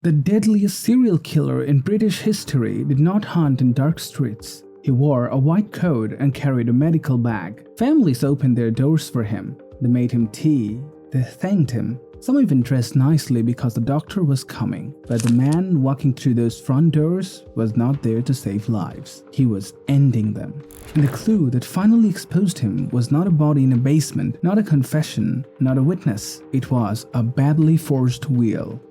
The deadliest serial killer in British history did not hunt in dark streets. He wore a white coat and carried a medical bag. Families opened their doors for him. They made him tea. They thanked him. Some even dressed nicely because the doctor was coming. But the man walking through those front doors was not there to save lives. He was ending them. And the clue that finally exposed him was not a body in a basement, not a confession, not a witness. It was a badly forged will.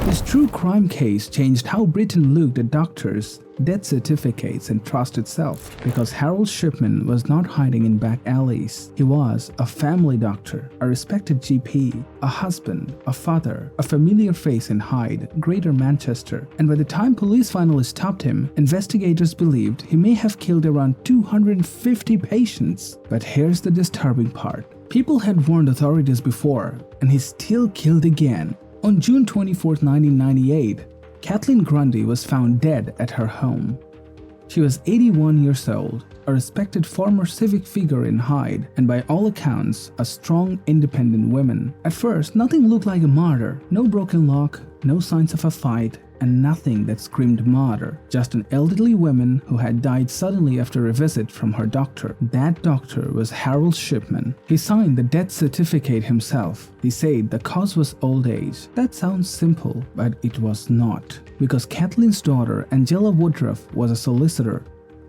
This true crime case changed how Britain looked at doctors, death certificates, and trust itself. Because Harold Shipman was not hiding in back alleys. He was a family doctor, a respected GP, a husband, a father, a familiar face in Hyde, Greater Manchester. And by the time police finally stopped him, investigators believed he may have killed around 250 patients. But here's the disturbing part. People had warned authorities before, and he still killed again. On June 24, 1998, Kathleen Grundy was found dead at her home. She was 81 years old, a respected former civic figure in Hyde, and by all accounts, a strong, independent woman. At first, nothing looked like a murder. No broken lock, no signs of a fight, and nothing that screamed murder. Just an elderly woman who had died suddenly after a visit from her doctor. That doctor was Harold Shipman. He signed the death certificate himself. He said the cause was old age. That sounds simple, but it was not. Because Kathleen's daughter, Angela Woodruff, was a solicitor.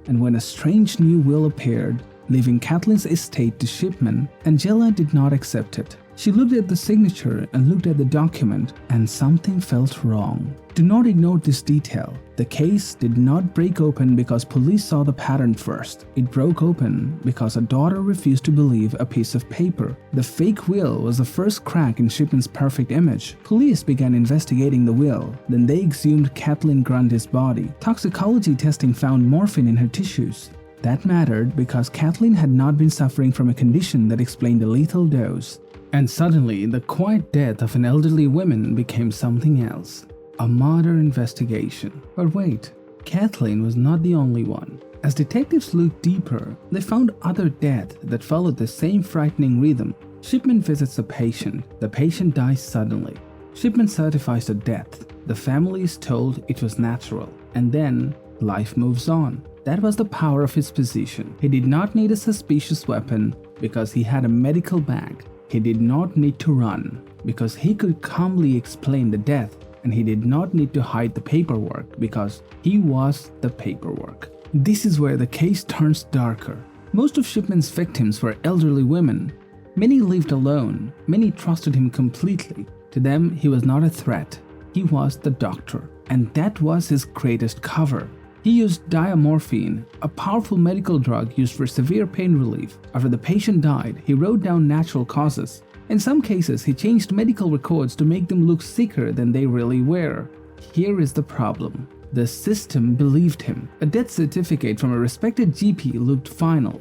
And when a strange new will appeared, leaving Kathleen's estate to Shipman, Angela did not accept it. She looked at the signature and looked at the document, and something felt wrong. Do not ignore this detail. The case did not break open because police saw the pattern first. It broke open because a daughter refused to believe a piece of paper. The fake will was the first crack in Shipman's perfect image. Police began investigating the will. Then they exhumed Kathleen Grundy's body. Toxicology testing found morphine in her tissues. That mattered because Kathleen had not been suffering from a condition that explained the lethal dose. And suddenly, the quiet death of an elderly woman became something else. A murder investigation. But wait, Kathleen was not the only one. As detectives looked deeper, they found other deaths that followed the same frightening rhythm. Shipman visits a patient. The patient dies suddenly. Shipman certifies the death. The family is told it was natural. And then, life moves on. That was the power of his position. He did not need a suspicious weapon because he had a medical bag. He did not need to run because he could calmly explain the death, and he did not need to hide the paperwork because he was the paperwork. This is where the case turns darker. Most of Shipman's victims were elderly women. Many lived alone. Many trusted him completely. To them, he was not a threat. He was the doctor, and that was his greatest cover. He used diamorphine, a powerful medical drug used for severe pain relief. After the patient died, he wrote down natural causes. In some cases, he changed medical records to make them look sicker than they really were. Here is the problem. The system believed him. A death certificate from a respected GP looked final.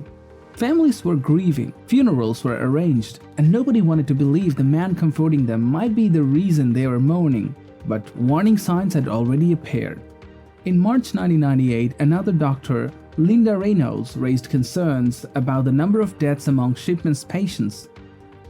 Families were grieving, funerals were arranged, and nobody wanted to believe the man comforting them might be the reason they were mourning. But warning signs had already appeared. In March 1998, another doctor, Linda Reynolds, raised concerns about the number of deaths among Shipman's patients.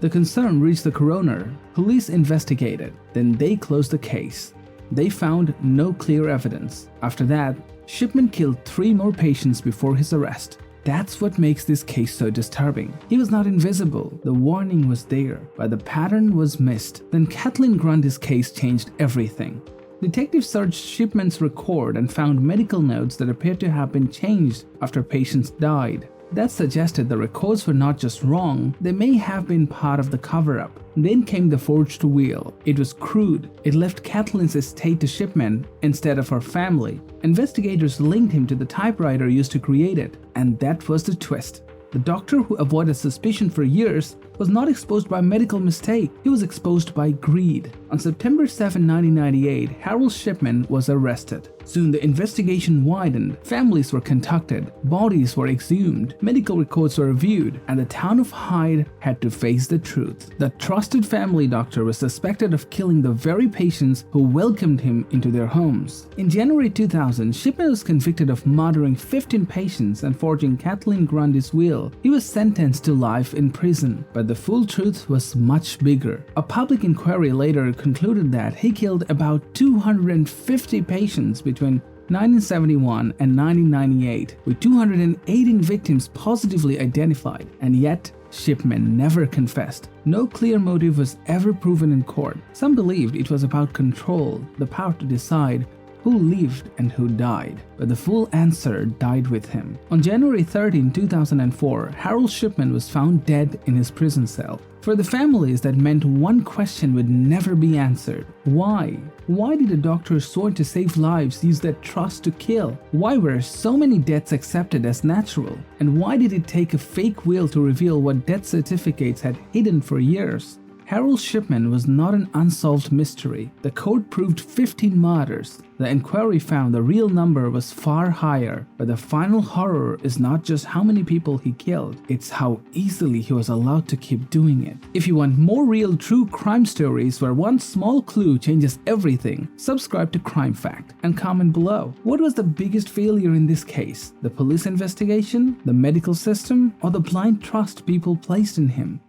The concern reached the coroner. Police investigated. Then they closed the case. They found no clear evidence. After that, Shipman killed 3 more patients before his arrest. That's what makes this case so disturbing. He was not invisible. The warning was there, but the pattern was missed. Then Kathleen Grundy's case changed everything. Detectives searched Shipman's record and found medical notes that appeared to have been changed after patients died. That suggested the records were not just wrong, they may have been part of the cover-up. Then came the forged will. It was crude. It left Kathleen's estate to Shipman instead of her family. Investigators linked him to the typewriter used to create it, and that was the twist. The doctor who avoided suspicion for years was not exposed by medical mistake, he was exposed by greed. On September 7, 1998, Harold Shipman was arrested. Soon the investigation widened, families were contacted, bodies were exhumed, medical records were reviewed, and the town of Hyde had to face the truth. The trusted family doctor was suspected of killing the very patients who welcomed him into their homes. In January 2000, Shipman was convicted of murdering 15 patients and forging Kathleen Grundy's will. He was sentenced to life in prison, but But the full truth was much bigger. A public inquiry later concluded that he killed about 250 patients between 1971 and 1998, with 218 victims positively identified, and yet Shipman never confessed. No clear motive was ever proven in court. Some believed it was about control, the power to decide who lived and who died, but the full answer died with him. On January 13, 2004, Harold Shipman was found dead in his prison cell. For the families, that meant one question would never be answered. Why? Why did the doctors sworn to save lives use that trust to kill? Why were so many deaths accepted as natural? And why did it take a fake will to reveal what death certificates had hidden for years? Harold Shipman was not an unsolved mystery. The court proved 15 murders. The inquiry found the real number was far higher, but the final horror is not just how many people he killed, it's how easily he was allowed to keep doing it. If you want more real true crime stories where one small clue changes everything, subscribe to Crime Fact and comment below. What was the biggest failure in this case? The police investigation, the medical system, or the blind trust people placed in him?